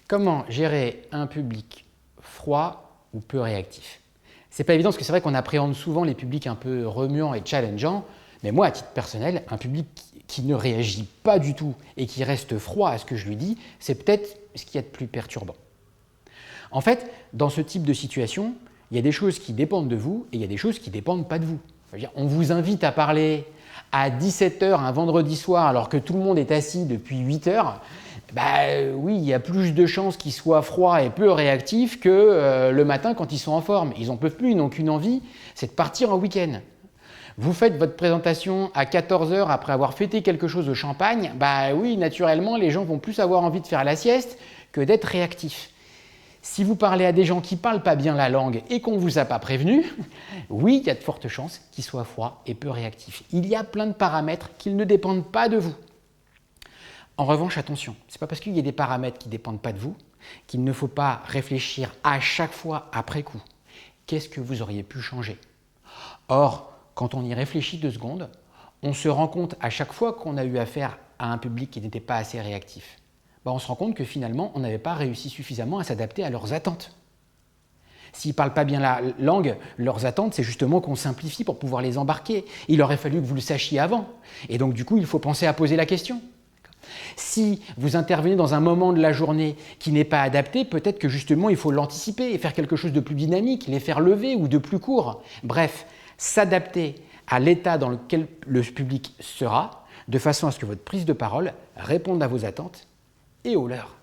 Comment gérer un public froid ou peu réactif? C'est pas évident parce que c'est vrai qu'on appréhende souvent les publics un peu remuants et challengeants, mais moi, à titre personnel, un public qui ne réagit pas du tout et qui reste froid à ce que je lui dis, c'est peut-être ce qu'il y a de plus perturbant. En fait, dans ce type de situation, il y a des choses qui dépendent de vous et il y a des choses qui ne dépendent pas de vous. On vous invite à parler à 17h un vendredi soir alors que tout le monde est assis depuis 8h. Oui, il y a plus de chances qu'ils soient froids et peu réactifs que le matin quand ils sont en forme. Ils n'en peuvent plus, ils n'ont qu'une envie, c'est de partir en week-end. Vous faites votre présentation à 14h après avoir fêté quelque chose au champagne, oui, naturellement, les gens vont plus avoir envie de faire la sieste que d'être réactifs. Si vous parlez à des gens qui ne parlent pas bien la langue et qu'on ne vous a pas prévenu, oui, il y a de fortes chances qu'ils soient froids et peu réactifs. Il y a plein de paramètres qui ne dépendent pas de vous. En revanche, attention, ce n'est pas parce qu'il y a des paramètres qui ne dépendent pas de vous qu'il ne faut pas réfléchir à chaque fois après coup. Qu'est-ce que vous auriez pu changer? Or, quand on y réfléchit 2 secondes, on se rend compte à chaque fois qu'on a eu affaire à un public qui n'était pas assez réactif. On se rend compte que finalement, on n'avait pas réussi suffisamment à s'adapter à leurs attentes. S'ils ne parlent pas bien la langue, leurs attentes, c'est justement qu'on simplifie pour pouvoir les embarquer. Il aurait fallu que vous le sachiez avant. Et donc, du coup, il faut penser à poser la question. Si vous intervenez dans un moment de la journée qui n'est pas adapté, peut-être que justement, il faut l'anticiper et faire quelque chose de plus dynamique, les faire lever ou de plus court. Bref, s'adapter à l'état dans lequel le public sera, de façon à ce que votre prise de parole réponde à vos attentes et aux leurs.